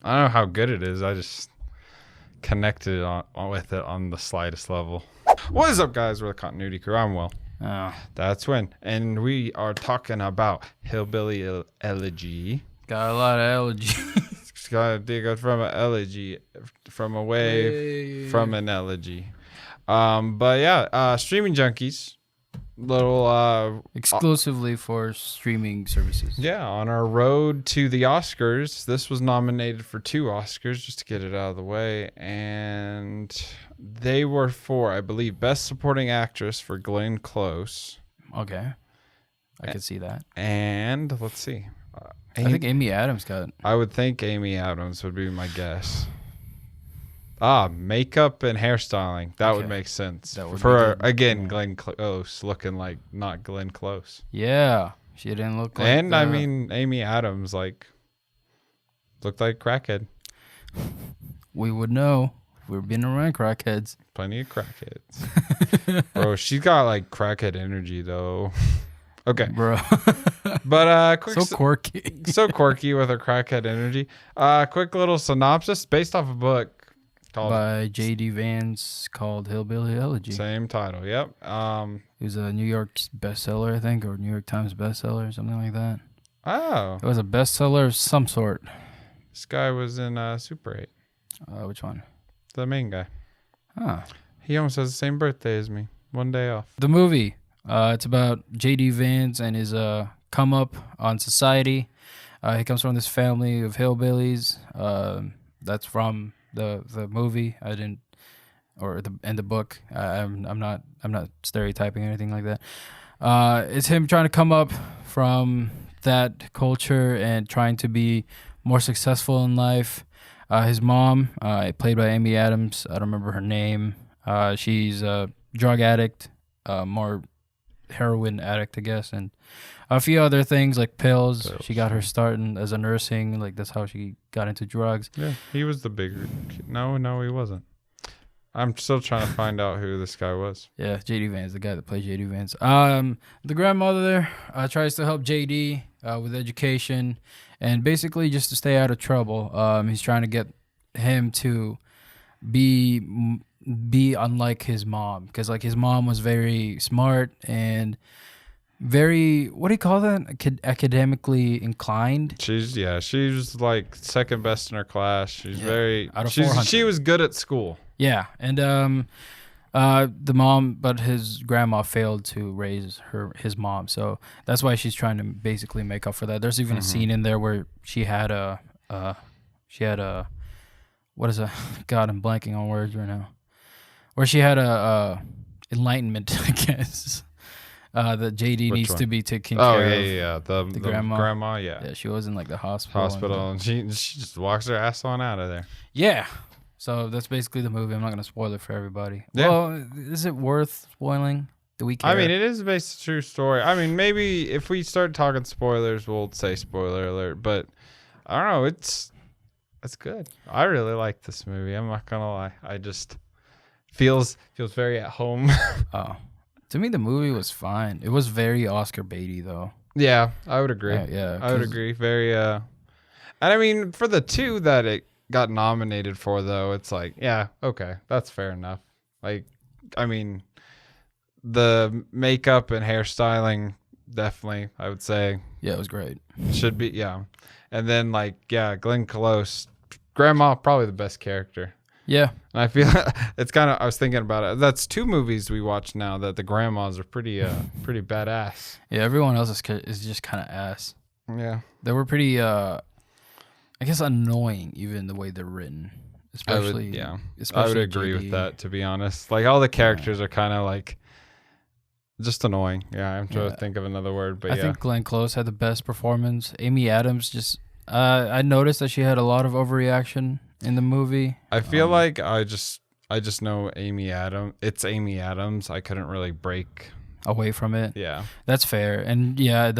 I don't know how good it is. I just connected with it on the slightest level. What is up, guys? We're the Continuity Crew. I'm Will. Oh, That's when. And we are talking about Hillbilly Elegy. got a lot of allergy. It's got to dig out from an elegy, from a wave, from an elegy. But yeah, Streaming Junkies. Little Exclusively for streaming services. yeah, on our road to the Oscars. This was nominated for 2 Oscars, just to get it out of the way, and they were for, I believe, Best Supporting Actress for Glenn Close. Okay, I could see that. And let's see, I think Amy Adams got. I would think Amy Adams would be my guess. Makeup and hairstyling. That would make sense. That would for again, Glenn Close looking like not Glenn Close. Yeah, she didn't look like. And I mean, Amy Adams looked like crackhead. We would know. We've been around crackheads. Plenty of crackheads. Bro, she's got like crackhead energy though. Okay. Bro. But quick, so quirky. So quirky with her crackhead energy. Quick little synopsis based off a book called by J.D. Vance called Hillbilly Elegy. Same title. Yep. It was a New York bestseller, I think, or New York Times bestseller or something like that. Oh. It was a bestseller of some sort. This guy was in Super 8. Which one? The main guy. Huh. He almost has the same birthday as me. One day off. The movie. It's about J.D. Vance and his come up on society. He comes from this family of hillbillies. That's from the movie. I didn't, or the book. I'm not stereotyping or anything like that. It's him trying to come up from that culture and trying to be more successful in life. His mom, played by Amy Adams. I don't remember her name. She's a drug addict, more heroin addict, I guess, and a few other things like pills. She got her start as a nursing. Like that's how she got into drugs. Yeah, he was the bigger. No, he wasn't. I'm still trying to find out who this guy was. Yeah, J.D. Vance, the guy that played J.D. Vance. The grandmother there tries to help J.D. With education and basically just to stay out of trouble. He's trying to get him to be unlike his mom, because like his mom was very smart and very, what do you call that, academically inclined. She's like second best in her class. She's very out of 400. She was good at school. Yeah, and the mom, but his grandma failed to raise his mom, so that's why she's trying to basically make up for that. There's even a scene in there where she had a what is a God, I'm blanking on words right now. Where she had a enlightenment, I guess, that JD needs to be taken care of. Yeah. The grandma, yeah. Yeah, she was in like the hospital. And she just walks her ass on out of there. Yeah. So that's basically the movie. I'm not going to spoil it for everybody. Yeah. Well, is it worth spoiling? Do we care? I mean, it is based on a true story. I mean, maybe if we start talking spoilers, we'll say spoiler alert. But I don't know. It's good. I really like this movie. I'm not going to lie. I just... Feels very at home. Oh, to me the movie was fine. It was very Oscar baity though. Yeah, I would agree. I would agree. Very and I mean for the 2 that it got nominated for though, it's like, yeah, okay, that's fair enough. Like, I mean, the makeup and hairstyling definitely, I would say. Yeah, it was great. Should be, yeah. And then like, yeah, Glenn Close, grandma, probably the best character. Yeah. And I feel it's kind of, I was thinking about it. That's 2 movies we watch now that the grandmas are pretty badass. Yeah, everyone else is just kind of ass. Yeah. They were pretty, I guess, annoying, even the way they're written. Especially, I would agree with that, to be honest. Like, all the characters are kind of like, just annoying. Yeah, I'm trying to think of another word, but I think Glenn Close had the best performance. Amy Adams just, I noticed that she had a lot of overreaction in the movie. I feel like I just know Amy Adams. It's Amy Adams. I couldn't really break away from it. Yeah, that's fair. And yeah,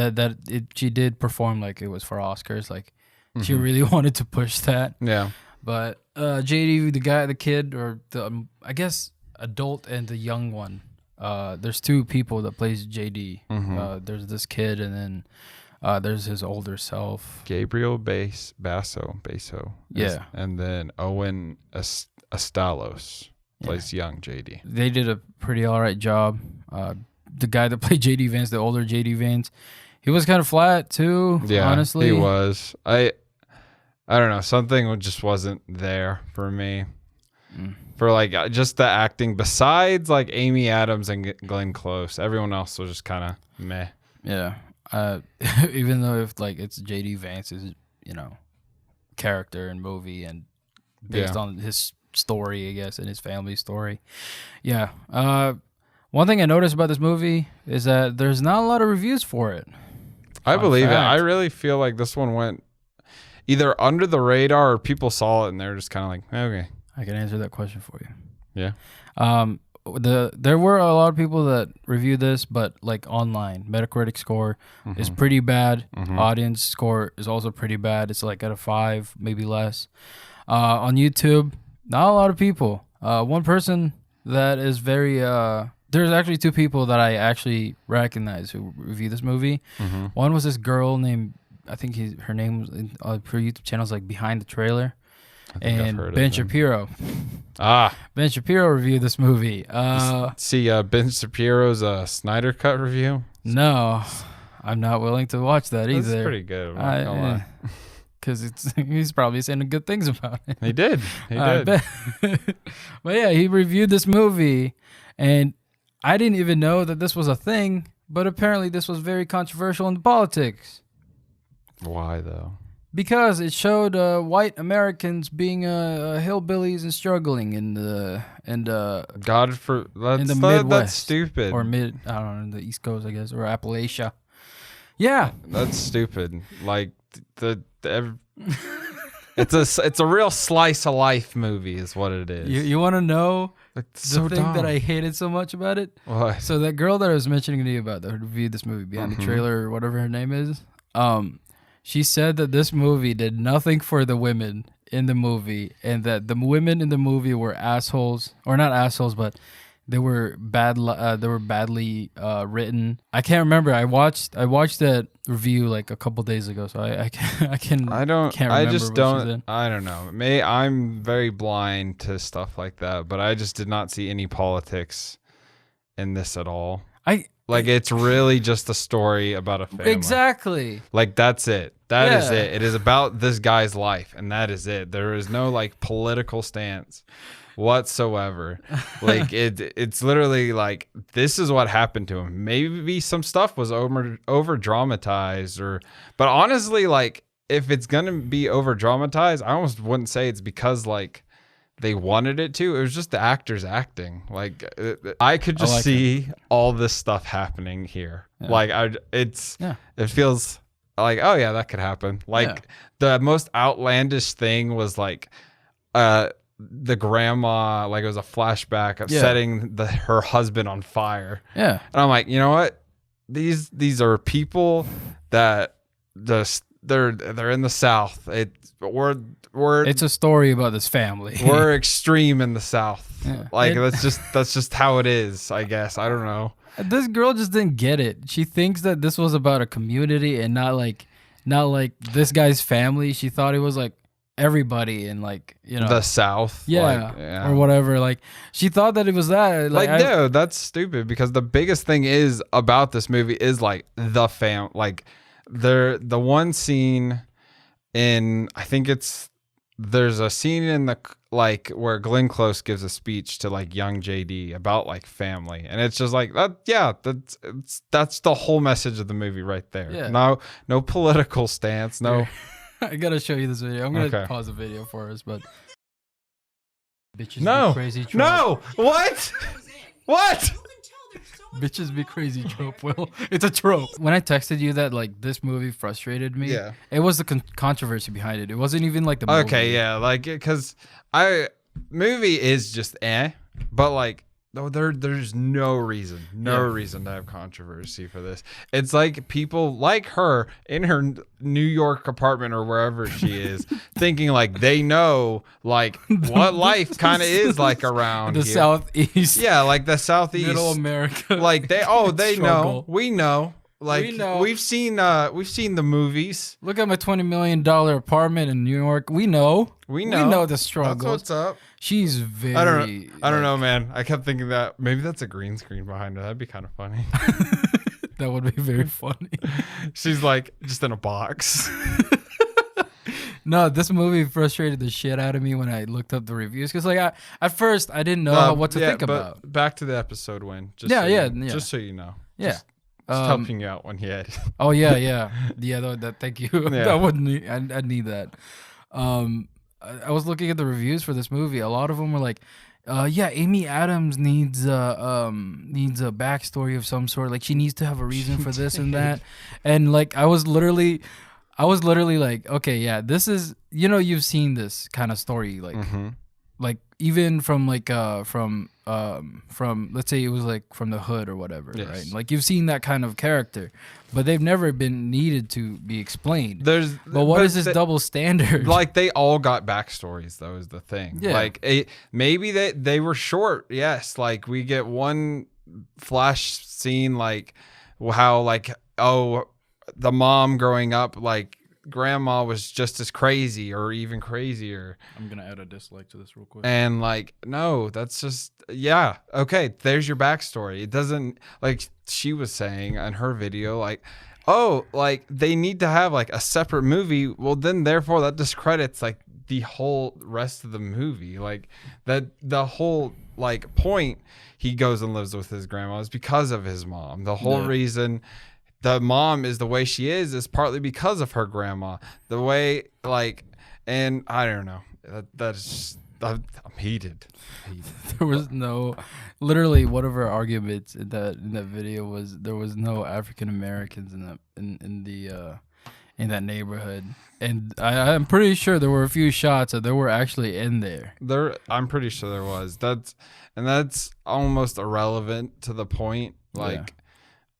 she did perform like it was for Oscars. Like she really wanted to push that. Yeah. But JD, the kid, or the I guess adult and the young one. There's 2 people that plays JD. There's this kid and then There's his older self. Gabriel Basso. Yeah. And then Owen Astalos plays young JD. They did a pretty all right job. The guy that played JD Vance, the older JD Vance, he was kind of flat too. Yeah, honestly, he was. I don't know. Something just wasn't there for me. For like just the acting. Besides like Amy Adams and Glenn Close, everyone else was just kind of meh. Yeah. Even though if like it's JD Vance's, character and movie and based on his story, I guess, and his family story. Yeah. One thing I noticed about this movie is that there's not a lot of reviews for it. I believe it. I really feel like this one went either under the radar or people saw it and they're just kind of like, okay. I can answer that question for you. Yeah. There were a lot of people that reviewed this, but like online, Metacritic score is pretty bad. Audience score is also pretty bad. It's like out of 5, maybe less. On YouTube, not a lot of people. One person that is very there's actually 2 people that I actually recognize who review this movie. One was this girl named, I think her name was her YouTube channel is like Behind the Trailer. And Ben Shapiro. Ben Shapiro reviewed this movie. See Ben Shapiro's Snyder Cut review? No, I'm not willing to watch that either. That's pretty good. Because he's probably saying good things about it. He did. But yeah, he reviewed this movie, and I didn't even know that this was a thing, but apparently this was very controversial in politics. Why, though? Because it showed white Americans being hillbillies and struggling in the Midwest. That's stupid. Or I don't know, in the East Coast, I guess, or Appalachia. Yeah, that's stupid. Like it's a real slice of life movie, is what it is. You want to know it's the thing that I hated so much about it? What? So that girl that I was mentioning to you about that reviewed this movie, Behind the Trailer or whatever her name is, she said that this movie did nothing for the women in the movie, and that the women in the movie were assholes, or not assholes, but they were badly written. I can't remember. I watched that review like a couple days ago, so I can't remember. I don't know. I'm very blind to stuff like that, but I just did not see any politics in this at all. It's really just a story about a family. Exactly. Like, that's it. That is it. It is about this guy's life, and that is it. There is no, like, political stance whatsoever. Like, it's literally, like, this is what happened to him. Maybe some stuff was over-dramatized, but honestly, like, if it's going to be over-dramatized, I almost wouldn't say it's because, like, they wanted it to. It was just the actors acting. Like, I could just see all this stuff happening here. Yeah. Like, it feels like, oh yeah, that could happen. Like, the most outlandish thing was like, the grandma, like, it was a flashback of setting her husband on fire. Yeah, and I'm like, you know what? These are people that they're in the South. It's a story about this family. We're extreme in the South. Yeah. Like, that's just how it is, I guess. I don't know. This girl just didn't get it. She thinks that this was about a community and not like this guy's family. She thought it was like everybody in, like, the South. Yeah. Or whatever. Like, she thought that it was that. No, that's stupid, because the biggest thing is about this movie is like the fam. Like, the one scene in, I think there's a scene in the, like, where Glenn Close gives a speech to, like, young JD about, like, family, and it's just like that. Yeah, that's the whole message of the movie right there. Yeah. No political stance. No. I gotta show you this video. I'm gonna pause the video for us, but bitches be crazy trope. No, what? What? Bitches be crazy trope, Will. It's a trope. When I texted you that, like, this movie frustrated me, it was the controversy behind it. It wasn't even like the movie. Okay, yeah, like, because movie is just but like, there's no reason to have controversy for this. It's like people like her in her New York apartment or wherever she is thinking like they know, like, what life kind of is like around the here. Southeast. Yeah, like the Southeast, Middle America. Like, they know, we know. Like We know. we've seen the movies. Look at my $20 million apartment in New York. We know. We know the struggle. That's what's up. She's very. I don't know, man. I kept thinking that maybe that's a green screen behind her. That'd be kind of funny. That would be very funny. She's like just in a box. No, this movie frustrated the shit out of me when I looked up the reviews because, like, at first I didn't know what to think about. Back to the episode when. Just Just so you know. Yeah. Just helping you out when he had. Oh yeah. Thank you. Yeah. That wouldn't. I need that. I was looking at the reviews for this movie. A lot of them were like, Amy Adams needs a backstory of some sort. Like she needs to have a reason for this and that. And like I was literally like, okay, yeah, this is, you've seen this kind of story, like, like even from like from let's say it was like from the Hood or whatever, yes. right? Like you've seen that kind of character, but they've never been needed to be explained. But what is this double standard? Like they all got backstories, though, is the thing. Yeah. Like maybe they were short. Yes, like we get one flash scene, like how like the mom growing up, like grandma was just as crazy or even crazier. I'm gonna add a dislike to this real quick. And like, no, that's just okay. There's your backstory. It doesn't, like she was saying in her video, like, oh, like they need to have like a separate movie. Well, then therefore that discredits like the whole rest of the movie. Like that the whole like point he goes and lives with his grandma is because of his mom. The whole reason the mom is the way she is partly because of her grandma. The way, like, and I don't know. That's I'm heated. There was literally one of our arguments in that video was there was no African Americans in that neighborhood, and I'm pretty sure there were a few shots that there were actually in there. I'm pretty sure there was. That's almost irrelevant to the point. Like. Yeah.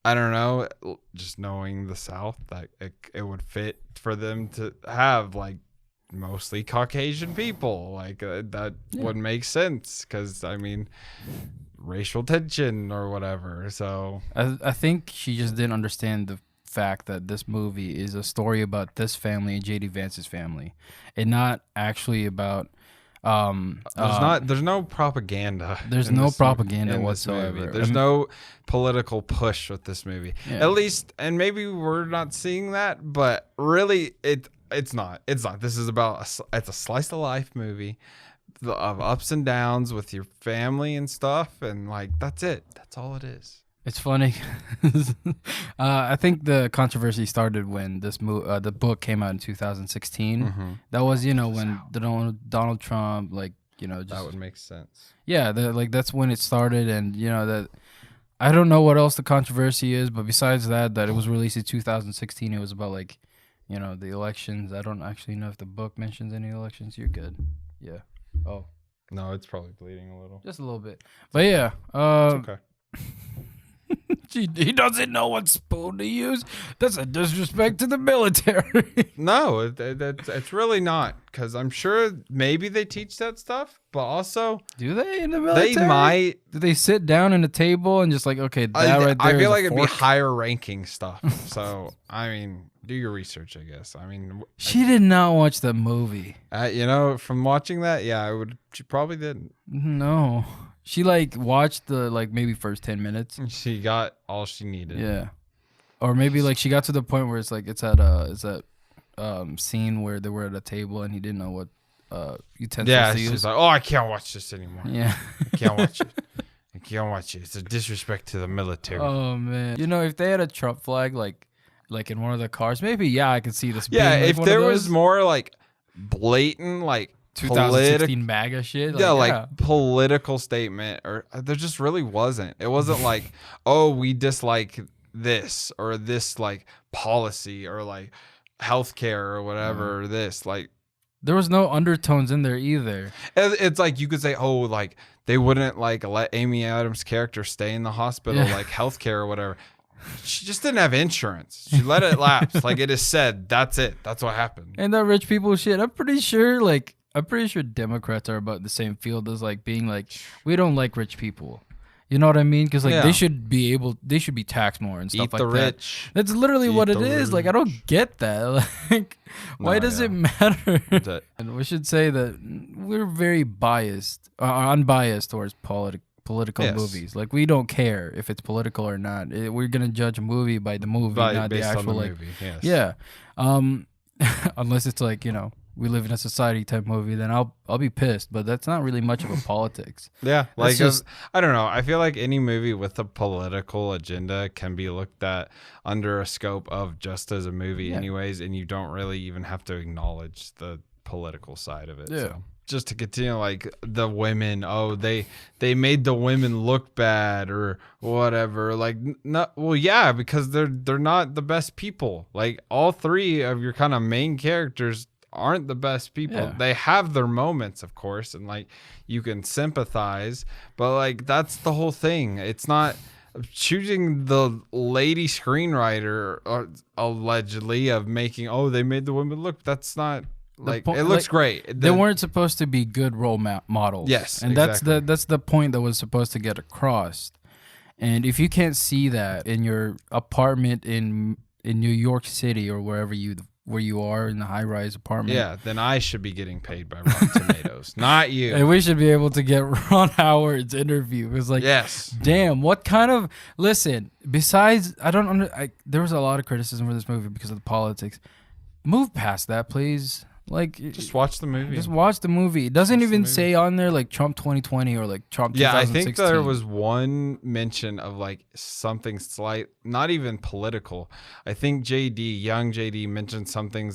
I don't know, just knowing the South, that it would fit for them to have like mostly Caucasian people. Like that would make sense because, I mean, racial tension or whatever. So I think she just didn't understand the fact that this movie is a story about this family and J.D. Vance's family and not actually about... there's no propaganda. There's no propaganda whatsoever. There's no political push with this movie. Yeah. At least, and maybe we're not seeing that, but really, it's not. It's not. This is about it's a slice of life movie of ups and downs with your family and stuff, and like that's it. That's all it is. It's funny. I think the controversy started when the book came out in 2016. Mm-hmm. That was, when Donald Trump, like, just, that would make sense. Yeah, that's when it started, and that I don't know what else the controversy is, but besides that it was released in 2016. It was about like, the elections. I don't actually know if the book mentions any elections. You're good. Yeah. Oh. No, it's probably bleeding a little. Just a little bit. But yeah. It's okay. He doesn't know what spoon to use. That's a disrespect to the military. No, it's really not, because I'm sure maybe they teach that stuff, but also... Do they in the military? They might. Do they sit down at a table and just like, okay, that right there I feel like it'd be higher ranking stuff. So, I mean, do your research, I guess. I mean... She did not watch the movie. From watching that, she probably didn't. No. She like watched the maybe first 10 minutes. She got all she needed. Yeah. Or maybe like she got to the point where it's that scene where they were at a table and he didn't know what utensils to use. She's like, oh, I can't watch this anymore. Yeah. I can't watch it. I can't watch it. It's a disrespect to the military. Oh man. If they had a Trump flag like in one of the cars, maybe I could see this. Yeah, if there was more like blatant 2016 MAGA shit. Like political statement, or there just really wasn't. It wasn't like, oh, we dislike this or this like policy or like healthcare or whatever. Or this like there was no undertones in there either. It's like you could say, oh, like they wouldn't like let Amy Adams' character stay in the hospital, like healthcare or whatever. She just didn't have insurance. She let it lapse. Like it is said, that's it. That's what happened. And that rich people shit. I'm pretty sure Democrats are about the same field as like being like, we don't like rich people. You know what I mean? Because like they should be taxed more and stuff Eat like the that. rich. That's literally what it is. Like I don't get that. Like why does it matter? And we should say that we're very unbiased towards political movies. Like we don't care if it's political or not. We're gonna judge a movie by the movie, not the actual movie. Yes. Yeah. Unless it's like, you know, we live in a society type movie, then I'll be pissed. But that's not really much of a politics. Yeah, like I don't know. I feel like any movie with a political agenda can be looked at under a scope of just as a movie, anyways, and you don't really even have to acknowledge the political side of it. Yeah. So. Just to continue, like the women, they made the women look bad or whatever. Like, because they're not the best people. Like all three of your kind of main characters aren't the best people. Yeah. They have their moments, of course, and like you can sympathize, but like that's the whole thing. It's not choosing the lady screenwriter allegedly of making they made the women look. That's not. Like it looks great. They weren't supposed to be good role models. Yes, and exactly. that's the point that was supposed to get across. And if you can't see that in your apartment in New York City or where you are in the high-rise apartment, then I should be getting paid by Rotten Tomatoes, not you. And we should be able to get Ron Howard's interview. It was like, damn, what kind of besides there was a lot of criticism for this movie because of the politics. Move past that, please. Like, just watch the movie. Just watch the movie. It doesn't even say on there like Trump 2020 or like Trump 2016. Yeah, I think there was one mention of like something not even political. I think young JD mentioned something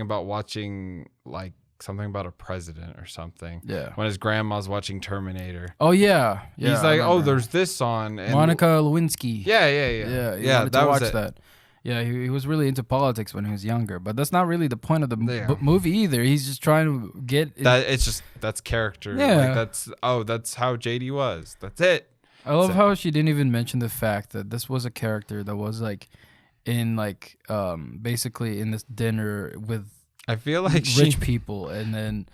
about watching like something about a president or something. Yeah. When his grandma's watching Terminator. Oh yeah. He's like, there's this on. And Monica Lewinsky. Yeah. Yeah. That was it. Yeah, he was really into politics when he was younger, but that's not really the point of the movie either. He's just trying to get that's character. Yeah, like that's how JD was. That's it. I love how she didn't even mention the fact that this was a character that was like in like basically in this dinner with I feel like rich people, and then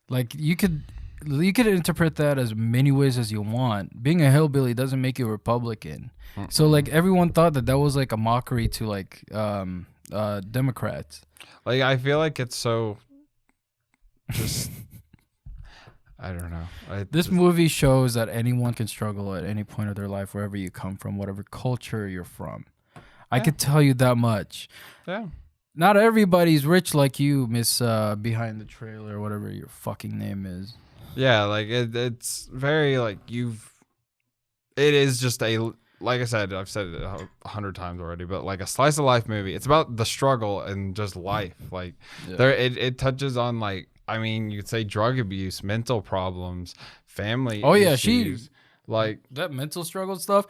like you could interpret that as many ways as you want. Being a hillbilly doesn't make you a Republican. Mm-mm. So like everyone thought that was like a mockery to like Democrats. Like I feel like it's so just I don't know. This movie shows that anyone can struggle at any point of their life, wherever you come from, whatever culture you're from. I could tell you that much. Yeah. Not everybody's rich like you, Miss Behind the Trailer, whatever your fucking name is. Yeah, like it's very like it is just like I said, I've said it 100 times already, but like a slice of life movie. It's about the struggle and just life. Like it touches on like, I mean, you could say drug abuse, mental problems, family issues. Like that mental struggle stuff.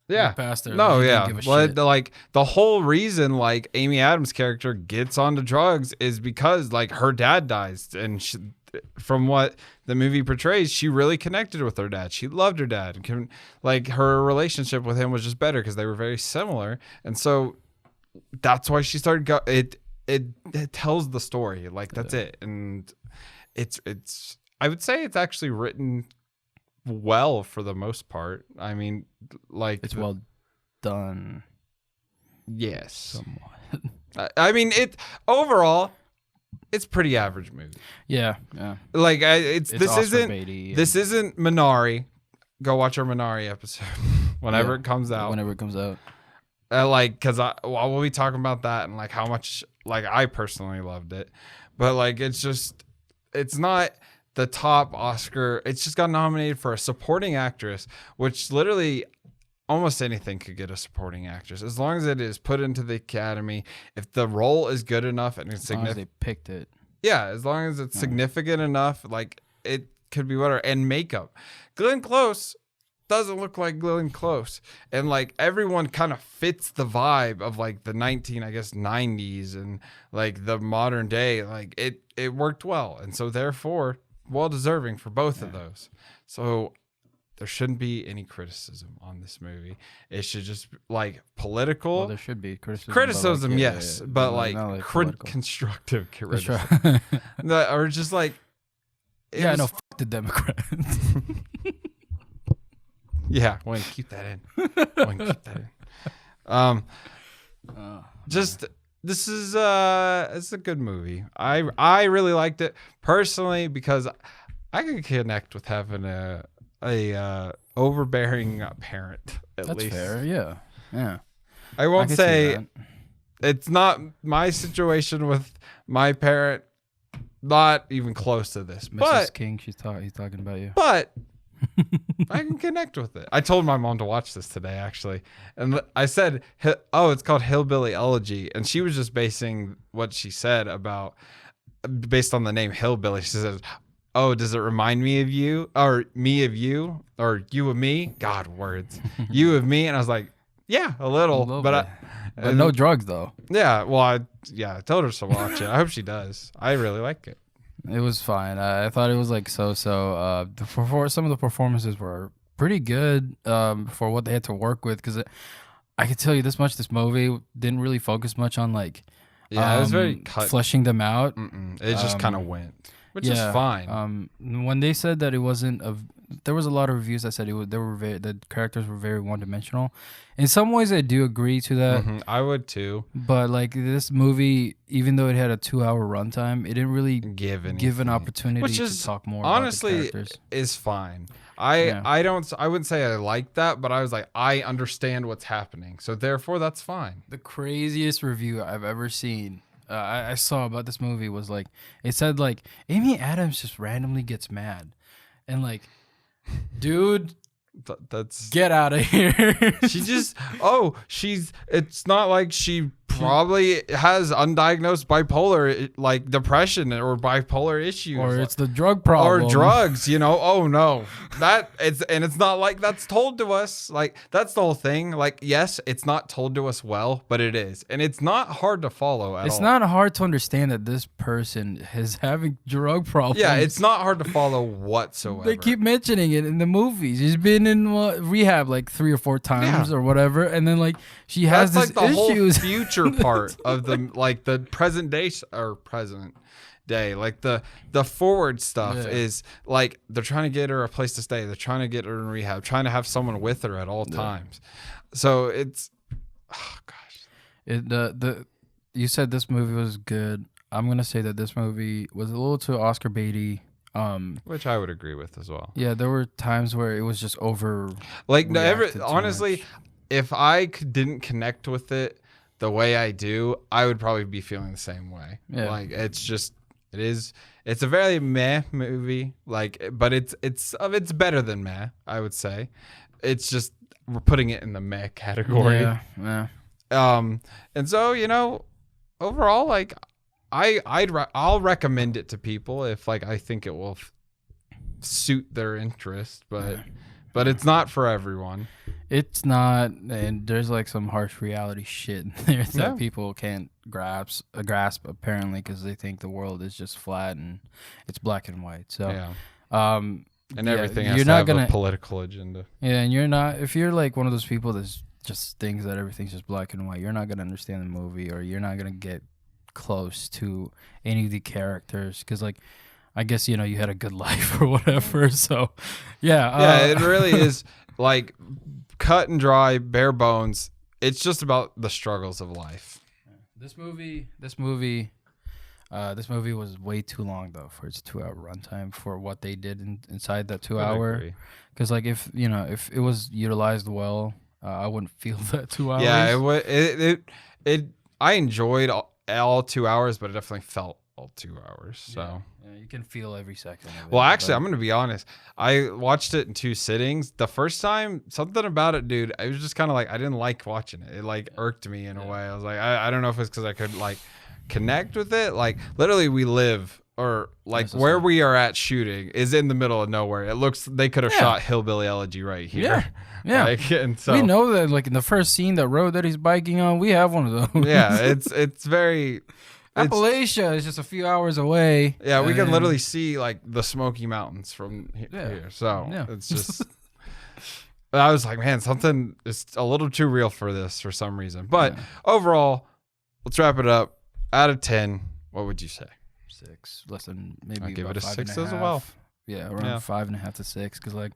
Yeah. Past there. No, yeah. But like the whole reason like Amy Adams' character gets onto drugs is because like her dad dies, and from what the movie portrays, she really connected with her dad. She loved her dad. Like her relationship with him was just better because they were very similar, and so that's why she started. It tells the story. Like that's it, and it's. I would say it's actually written well for the most part. I mean, like it's well done. Yes, somewhat. I mean, overall. It's pretty average movie. Yeah. Like this isn't Minari. Go watch our Minari episode whenever it comes out. Like, because we'll be talking about that and like how much like I personally loved it, but like it's not the top Oscar. It's just got nominated for a supporting actress, which literally almost anything could get a supporting actress as long as it is put into the Academy. If the role is good enough and it's significant, they picked it. Yeah, as long as it's significant enough, like it could be better. And makeup, Glenn Close doesn't look like Glenn Close, and like everyone kind of fits the vibe of like the 90s and like the modern day. Like it worked well, and so therefore well deserving for both of those. So. There shouldn't be any criticism on this movie. It should just like political. Well, there should be criticism, but yes, but like constructive criticism, or just like fuck the Democrats. Yeah, Wayne, keep that in. Wayne, keep that in. Just this is it's a good movie. I really liked it personally because I can connect with having a overbearing parent. That's least. Fair. Yeah. Yeah. I won't say it's not my situation with my parent. Not even close to this. Mrs. But King, he's talking about you. But I can connect with it. I told my mom to watch this today, actually. And I said, oh, it's called Hillbilly Elegy. And she was just basing what she said based on the name Hillbilly. She says, oh, does it remind me of you? Or me of you? Or you of me? God, words. You of me? And I was like, yeah, a little but no drugs, though. Yeah, well, I told her to watch it. I hope she does. I really like it. It was fine. I thought it was like so-so. Some of the performances were pretty good for what they had to work with. Because I could tell you this much: this movie didn't really focus much on it was very fleshing them out. It just kind of went, which is fine. When they said that it wasn't there was a lot of reviews that said the characters were very one-dimensional. In some ways, I do agree to that. I would too. But this movie, even though it had a 2-hour runtime, it didn't really give an opportunity to talk more. Honestly, about the characters. Is fine. I wouldn't say I like that, but I was like, I understand what's happening, so therefore that's fine. The craziest review I've ever seen. I saw about this movie was it said Amy Adams just randomly gets mad, and dude, that's get out of here. It's not like she probably has undiagnosed bipolar depression or bipolar issues, or it's the drug problem or drugs, oh no, it's not like that's told to us. That's the whole thing. Yes, it's not told to us well, but it is, and it's not hard to follow at all. It's not hard to understand that this person is having drug problems. Yeah, it's not hard to follow whatsoever. They keep mentioning it in the movies. She's been in rehab 3 or 4 times or whatever, and then she has this the issues. Whole future part of the present day or present day, the forward stuff is they're trying to get her a place to stay, they're trying to get her in rehab, trying to have someone with her at all times. So it's you said this movie was good. I'm gonna say that this movie was a little too Oscar baity, which I would agree with as well. Yeah, there were times where it was just over. Honestly, if I didn't connect with it the way I do, I would probably be feeling the same way. Yeah. It's a very meh movie. But it's better than meh, I would say. It's just we're putting it in the meh category. Yeah. And so, overall, I'll recommend it to people if I think it will suit their interest, but it's not for everyone. It's not, and there's some harsh reality shit in there that people can't grasp apparently, because they think the world is just flat and it's black and white. So and everything has to have a political agenda. Yeah, and you're not, if you're one of those people that just thinks that everything's just black and white, you're not gonna understand the movie, or you're not gonna get close to any of the characters, because I guess you had a good life or whatever. So it really is cut and dry, bare bones. It's just about the struggles of life. This movie was way too long though for its 2-hour runtime for what they did inside that 2 hour. Because if it was utilized well, I wouldn't feel that 2 hours. Yeah, I enjoyed all 2 hours, but it definitely felt all 2 hours. So yeah, you can feel every second of it. Well, actually, I'm going to be honest. I watched it in 2 sittings. The first time, something about it, dude, I was just kind of I didn't like watching it. It irked me in a way. I was I don't know if it's because I could connect with it. Literally we live, or where we are at shooting is in the middle of nowhere. It looks, they could have shot Hillbilly Elegy right here. Yeah. And so we know that in the first scene, the road that he's biking on, we have one of those. Yeah, it's very... Appalachia is just a few hours away. Yeah, we can literally see the Smoky Mountains from here. So it's just... I was man, something is a little too real for this for some reason. But overall, let's wrap it up. Out of 10, what would you say? 6, less than maybe. I'll give about it a 6 as 5.5. well. Yeah, around 5.5 to 6. Because like,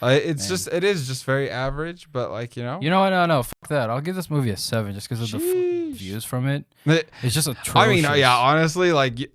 it is just very average, but like no, fuck that. I'll give this movie a 7 just because of the views from it. It's just atrocious. I mean, yeah, honestly, like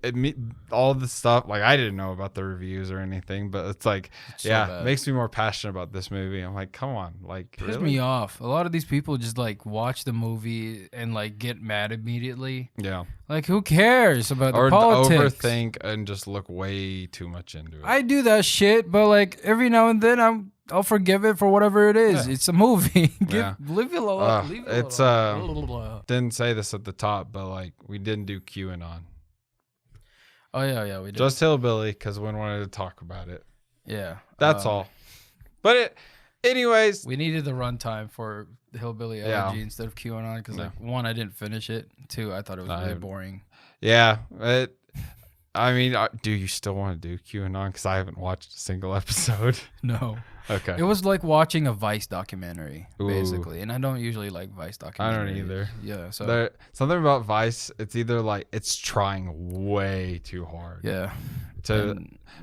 all the stuff, like I didn't know about the reviews or anything, but it's like, it makes me more passionate about this movie. I'm like, come on, like, pisses me off. A lot of these people just like watch the movie and like get mad immediately. Yeah, like who cares about the politics? Or overthink and just look way too much into it. I do that shit, but like every now and then I'll forgive it for whatever it is. Yeah. It's a movie. Leave it alone. It's didn't say this at the top, but like we didn't do QAnon. Oh yeah, we did. Just Hillbilly because we wanted to talk about it. Yeah, that's all. But anyways, we needed the runtime for the Hillbilly Elegy instead of QAnon because like 1, I didn't finish it. 2, I thought it was really boring. Yeah, I mean, do you still want to do QAnon? Because I haven't watched a single episode. No. Okay. It was like watching a Vice documentary, basically. And I don't usually like Vice documentaries. I don't either. Yeah. So something about Vice, it's either like it's trying way too hard. Yeah.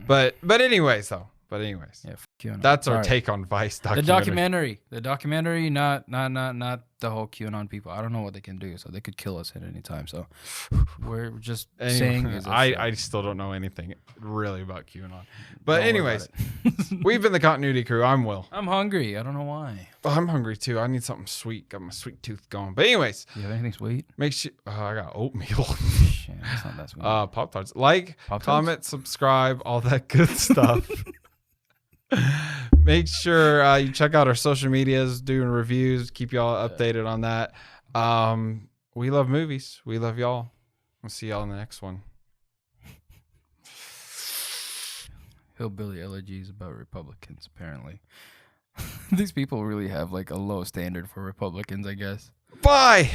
But anyways, though. But anyways. Yeah. QAnon. That's our take on Vice documentary. The documentary, not the whole QAnon people. I don't know what they can do, so they could kill us at any time. So we're just saying. I still don't know anything really about QAnon. But anyways, we've been the Continuity Crew. I'm Will. I'm hungry. I don't know why. Oh, I'm hungry too. I need something sweet. Got my sweet tooth going. But anyways, you have anything sweet? Make sure. I got oatmeal. Shit, that's not that sweet. Pop-Tarts. Comment, subscribe, all that good stuff. Make sure you check out our social medias, doing reviews, keep y'all updated on that. We love movies. We love y'all. We'll see y'all in the next one. Hillbilly Elegy is about Republicans, apparently. These people really have like a low standard for Republicans, I guess. Bye.